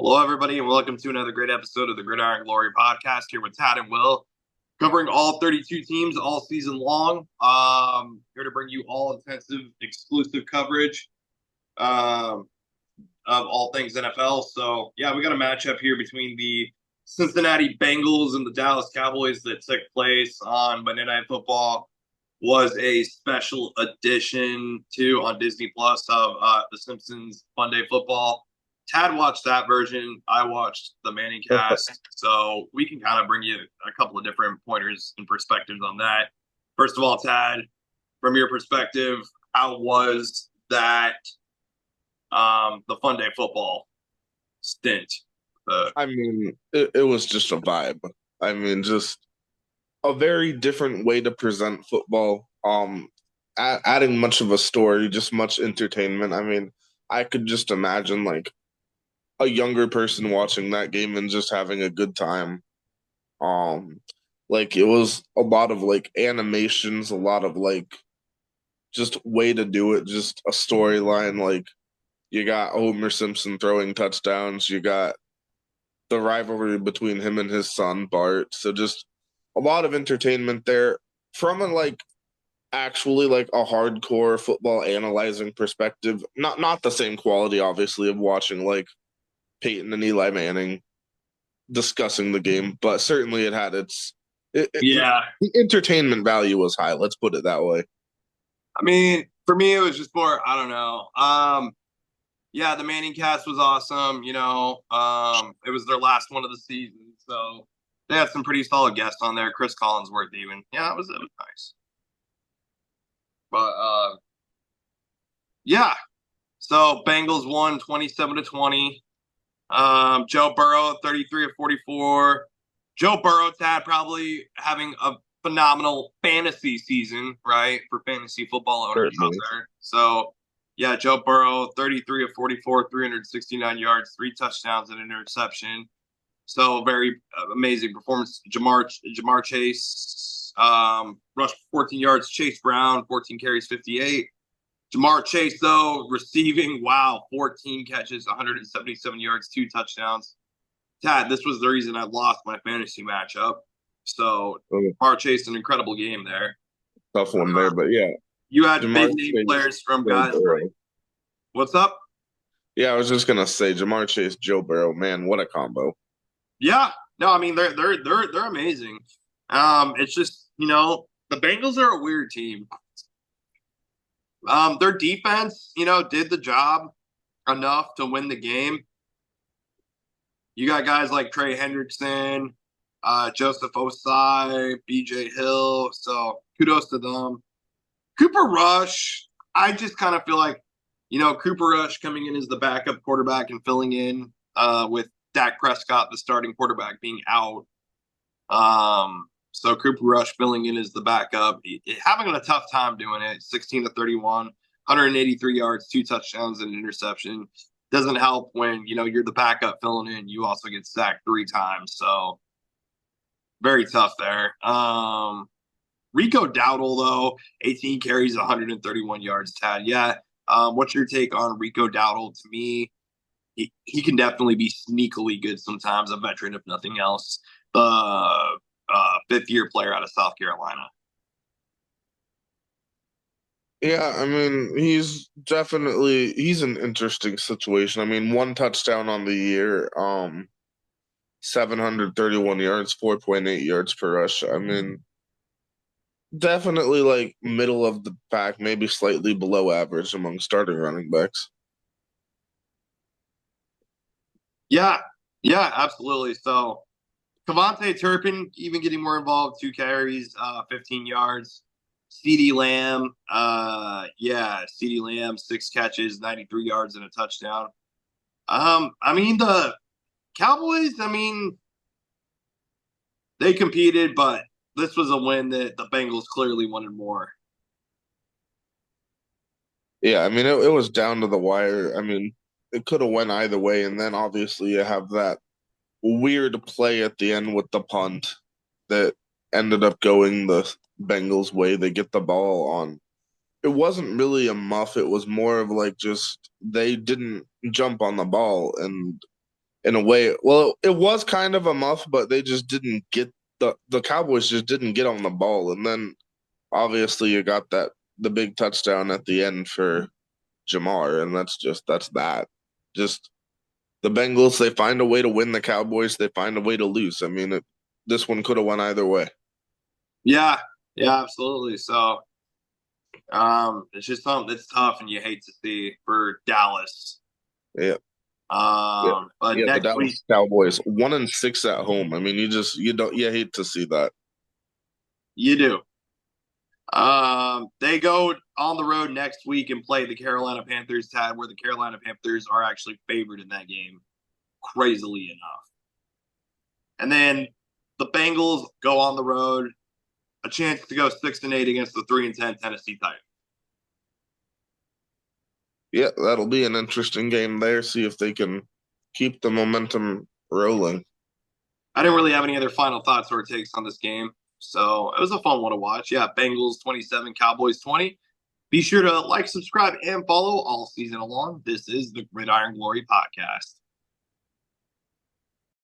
Hello, everybody, and welcome to another great episode of the Gridiron Glory podcast here with Tad and Will, covering all 32 teams all season long. Here to bring you all intensive, exclusive coverage um, of all things NFL. So, yeah, we got a matchup here between the Cincinnati Bengals and the Dallas Cowboys that took place on Monday Night Football. Was a special edition to on Disney Plus of The Simpsons Monday Football. Tad watched that version. I watched the Manning cast. So we can kind of bring you a couple of different pointers and perspectives on that. First of all, Tad, from your perspective, how was that the Fun Day football stint? It was just a vibe. Just a very different way to present football. Adding much of a story, just much entertainment. I could just imagine like a younger person watching that game and just having a good time. Like it was a lot of like animations, a lot of like just way to do it, just a storyline. Like you got Homer Simpson throwing touchdowns, you got the rivalry between him and his son Bart. So just a lot of entertainment there from a like actually like a hardcore football analyzing perspective. Not the same quality obviously of watching like Peyton and Eli Manning discussing the game, but certainly it had Yeah. the entertainment value was high. Let's put it that way. I mean, for me, it was just more, I don't know. Yeah, the Manning cast was awesome. It was their last one of the season, so they had some pretty solid guests on there. Chris Collinsworth, even. Yeah, it was nice. But yeah. So Bengals won 27-20. Joe Burrow 33 of 44. Joe Burrow had probably having a phenomenal fantasy season, right? For fantasy football owners out Certainly. there. So yeah, Joe Burrow, 33 of 44, 369 yards, 3 touchdowns, and an interception. So very amazing performance. Jamar Chase rushed 14 yards. Chase Brown, 14 carries, 58. Jamar Chase, though, receiving, wow, 14 catches, 177 yards, 2 touchdowns. Tad, this was the reason I lost my fantasy matchup. So Jamar Chase, an incredible game there. Tough one there, but yeah, You had Jamar big name Chase, players from Joe guys like, Burrow. what's up? Yeah, I was just gonna say Jamar Chase, Joe Burrow. Man, what a combo! Yeah, no, I mean they're amazing. It's just the Bengals are a weird team. Their defense, did the job enough to win the game. You got guys like Trey Hendrickson, Joseph Osai, BJ Hill. So kudos to them. Cooper Rush, I just kind of feel like, Cooper Rush coming in as the backup quarterback and filling in with Dak Prescott, the starting quarterback, being out. So Cooper Rush filling in as the backup, having a tough time doing it. 16 to 31, 183 yards, 2 touchdowns, and an interception. Doesn't help when you're the backup filling in. You also get sacked 3 times, so very tough there. Rico Dowdle though, 18 carries, 131 yards. Tad, yeah. What's your take on Rico Dowdle? To me, he can definitely be sneakily good sometimes. A veteran, if nothing else. The fifth-year player out of South Carolina. Yeah, he's an interesting situation. One touchdown on the year, 731 yards, 4.8 yards per rush. Definitely like middle of the pack, maybe slightly below average among starting running backs. Yeah, yeah, absolutely. So Cavante Turpin even getting more involved, 2 carries, 15 yards. CD Lamb, CD Lamb, 6 catches, 93 yards and a touchdown. The Cowboys, they competed, but this was a win that the Bengals clearly wanted more. Yeah, it was down to the wire. It could have went either way, and then obviously you have that weird play at the end with the punt that ended up going the Bengals' way. They get the ball on. It wasn't really a muff. It was more of like just they didn't jump on the ball, and in a way. Well, it was kind of a muff, but they just didn't get the Cowboys just didn't get on the ball, and then obviously you got the big touchdown at the end for Jamar, and that's that. Just the Bengals, they find a way to win. The Cowboys, they find a way to lose. I mean, this one could have went either way. Yeah, yeah, absolutely. So, it's just something that's tough, and you hate to see for Dallas. Yeah, yeah, But yeah. The next week Dallas Cowboys 1-6 at home. I mean, you hate to see that. you do. They go on the road next week and play the Carolina Panthers, Tad, where the Carolina Panthers are actually favored in that game, crazily enough. And then the Bengals go on the road, a chance to go 6-8 against the 3-10 Tennessee Titans. Yeah, that'll be an interesting game there. See if they can keep the momentum rolling. I didn't really have any other final thoughts or takes on this game. So it was a fun one to watch. Yeah, Bengals 27, Cowboys 20. Be sure to like, subscribe, and follow all season long. This is the Gridiron Glory Podcast.